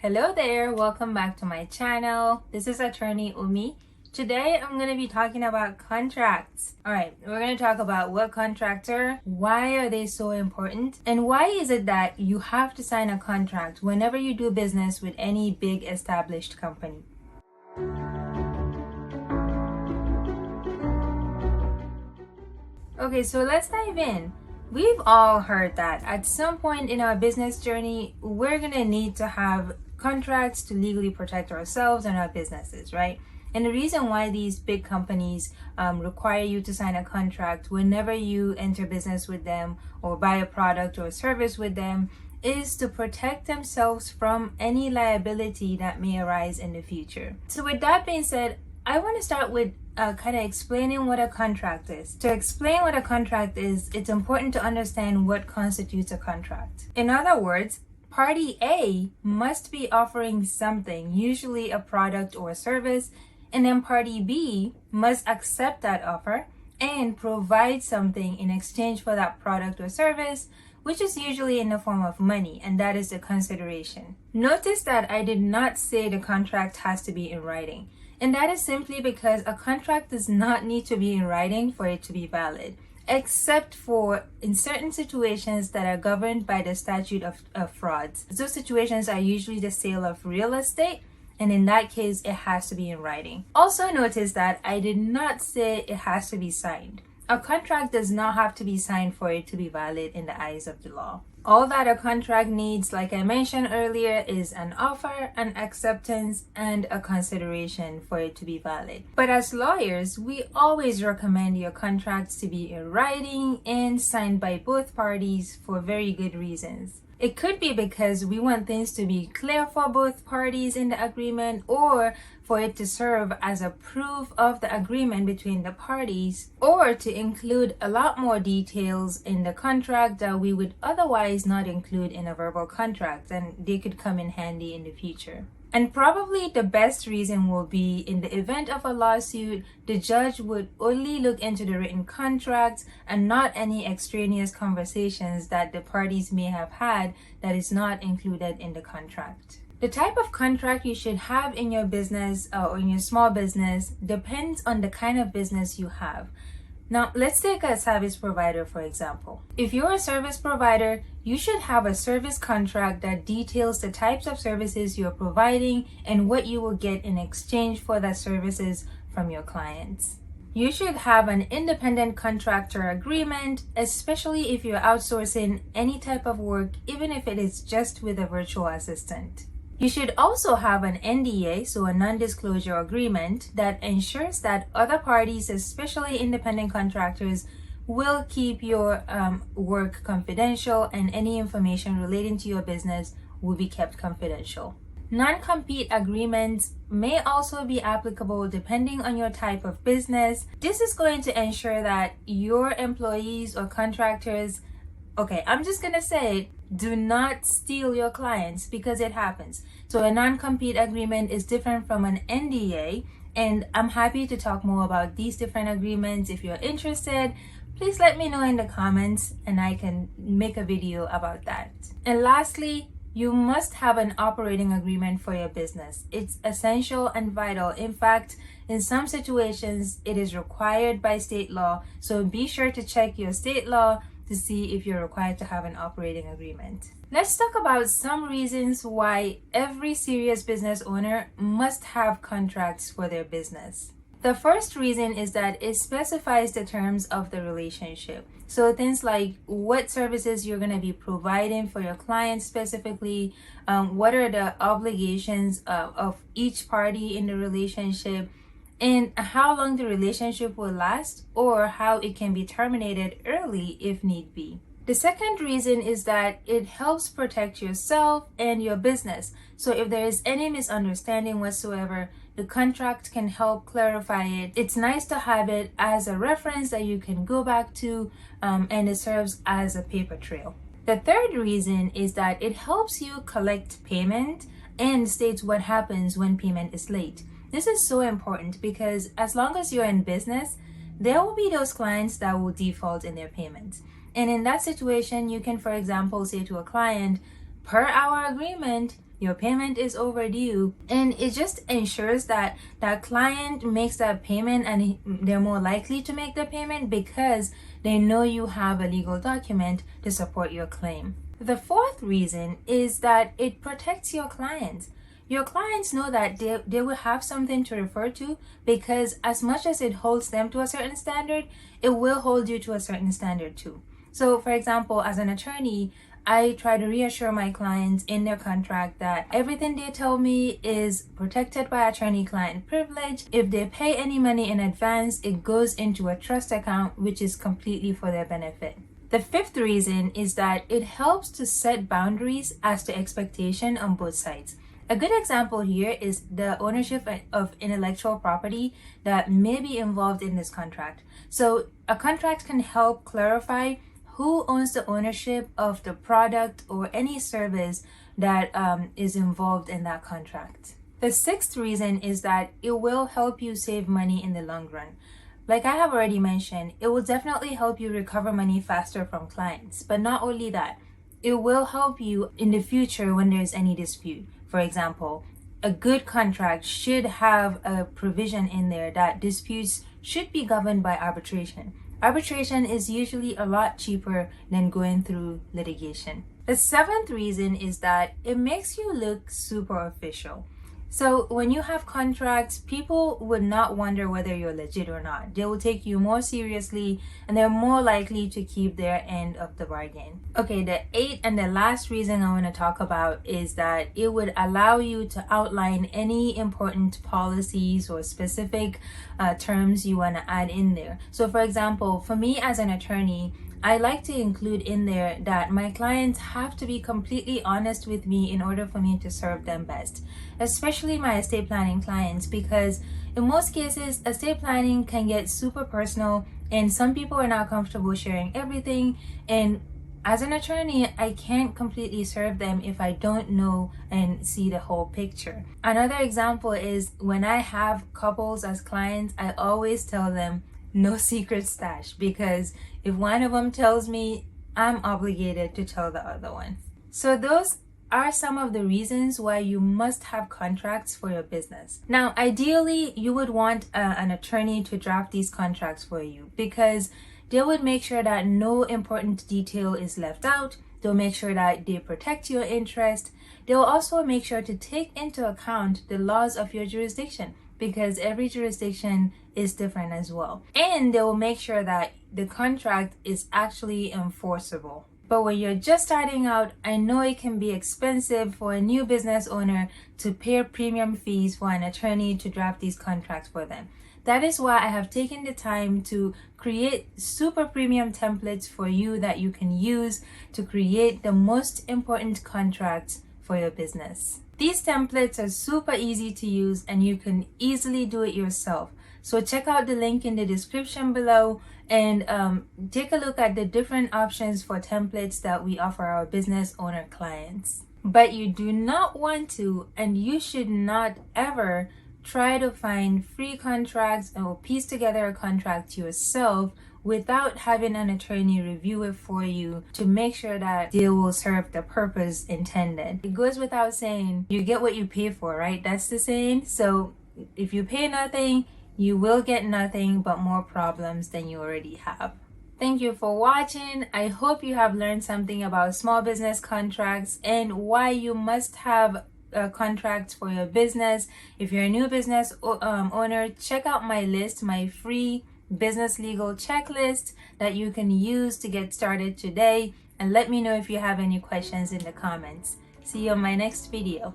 Hello there, welcome back to my channel. This is attorney Ummi. Today I'm going to be talking about contracts. Alright, we're going to talk about what contracts are, why are they so important, and why is it that you have to sign a contract whenever you do business with any big established company. Okay, so let's dive in. We've all heard that at some point in our business journey, we're gonna need to have contracts to legally protect ourselves and our businesses, right? And the reason why these big companies require you to sign a contract whenever you enter business with them or buy a product or a service with them is to protect themselves from any liability that may arise in the future. So with that being said, I want to start with kind of explaining what a contract is. To explain what a contract is, it's important to understand what constitutes a contract. In other words, party A must be offering something, usually a product or a service, and then party B must accept that offer and provide something in exchange for that product or service, which is usually in the form of money, and that is the consideration. Notice that I did not say the contract has to be in writing. And that is simply because a contract does not need to be in writing for it to be valid, except for in certain situations that are governed by the statute of frauds. Those situations are usually the sale of real estate, and in that case, it has to be in writing. Also notice that I did not say it has to be signed. A contract does not have to be signed for it to be valid in the eyes of the law. All that a contract needs, like I mentioned earlier, is an offer, an acceptance, and a consideration for it to be valid. But as lawyers, we always recommend your contracts to be in writing and signed by both parties for very good reasons. It could be because we want things to be clear for both parties in the agreement, or for it to serve as a proof of the agreement between the parties, or to include a lot more details in the contract that we would otherwise not include in a verbal contract, and they could come in handy in the future. And probably the best reason will be in the event of a lawsuit, the judge would only look into the written contracts and not any extraneous conversations that the parties may have had that is not included in the contract. The type of contract you should have in your business or in your small business depends on the kind of business you have. Now, let's take a service provider, for example. If you're a service provider, you should have a service contract that details the types of services you're providing and what you will get in exchange for the services from your clients. You should have an independent contractor agreement, especially if you're outsourcing any type of work, even if it is just with a virtual assistant. You should also have an NDA, so a non-disclosure agreement, that ensures that other parties, especially independent contractors, will keep your work confidential, and any information relating to your business will be kept confidential. Non-compete agreements may also be applicable depending on your type of business. This is going to ensure that your employees or contractors, okay, I'm just gonna say it, do not steal your clients, because it happens. So a non-compete agreement is different from an NDA, and I'm happy to talk more about these different agreements. If you're interested, please let me know in the comments and I can make a video about that. And lastly, you must have an operating agreement for your business. It's essential and vital. In fact, in some situations, it is required by state law. So be sure to check your state law to see if you're required to have an operating agreement. Let's talk about some reasons why every serious business owner must have contracts for their business. The first reason is that it specifies the terms of the relationship. So things like what services you're going to be providing for your clients specifically, what are the obligations of each party in the relationship, and how long the relationship will last, or how it can be terminated early if need be. The second reason is that it helps protect yourself and your business. So if there is any misunderstanding whatsoever, the contract can help clarify it. It's nice to have it as a reference that you can go back to, and it serves as a paper trail. The third reason is that it helps you collect payment and states what happens when payment is late. This is so important because as long as you're in business, there will be those clients that will default in their payments. And in that situation, you can, for example, say to a client, per our agreement, your payment is overdue, and it just ensures that that client makes that payment, and they're more likely to make the payment because they know you have a legal document to support your claim. The fourth reason is that it protects your clients. Your clients know that they will have something to refer to, because as much as it holds them to a certain standard, it will hold you to a certain standard too. So for example, as an attorney, I try to reassure my clients in their contract that everything they tell me is protected by attorney-client privilege. If they pay any money in advance, it goes into a trust account, which is completely for their benefit. The fifth reason is that it helps to set boundaries as to expectation on both sides. A good example here is the ownership of intellectual property that may be involved in this contract. So a contract can help clarify who owns the ownership of the product or any service that is involved in that contract. The sixth reason is that it will help you save money in the long run. Like I have already mentioned, it will definitely help you recover money faster from clients. But not only that, it will help you in the future when there's any dispute. For example, a good contract should have a provision in there that disputes should be governed by arbitration. Arbitration is usually a lot cheaper than going through litigation. The seventh reason is that it makes you look super official. So when you have contracts, people would not wonder whether you're legit or not. They will take you more seriously, and they're more likely to keep their end of the bargain. Okay, the eighth and the last reason I want to talk about is that it would allow you to outline any important policies or specific terms you want to add in there. So for example, for me as an attorney, I like to include in there that my clients have to be completely honest with me in order for me to serve them best, especially my estate planning clients, because in most cases, estate planning can get super personal and some people are not comfortable sharing everything. And as an attorney, I can't completely serve them if I don't know and see the whole picture. Another example is when I have couples as clients, I always tell them no secret stash, because if one of them tells me, I'm obligated to tell the other one. So those are some of the reasons why you must have contracts for your business. Now, ideally, you would want an attorney to draft these contracts for you, because they would make sure that no important detail is left out. They'll make sure that they protect your interest. They'll also make sure to take into account the laws of your jurisdiction, because every jurisdiction is different as well. And they will make sure that the contract is actually enforceable. But when you're just starting out, I know it can be expensive for a new business owner to pay premium fees for an attorney to draft these contracts for them. That is why I have taken the time to create super premium templates for you that you can use to create the most important contracts for your business. These templates are super easy to use and you can easily do it yourself. So check out the link in the description below and take a look at the different options for templates that we offer our business owner clients. But you do not want to, and you should not ever try to find free contracts or piece together a contract yourself without having an attorney review it for you to make sure that they will serve the purpose intended. It goes without saying, you get what you pay for, right? That's the saying. So if you pay nothing, you will get nothing but more problems than you already have. Thank you for watching. I hope you have learned something about small business contracts and why you must have contracts for your business. If you're a new business owner, check out my list, my free business legal checklist that you can use to get started today, and let me know if you have any questions in the comments. See you on my next video.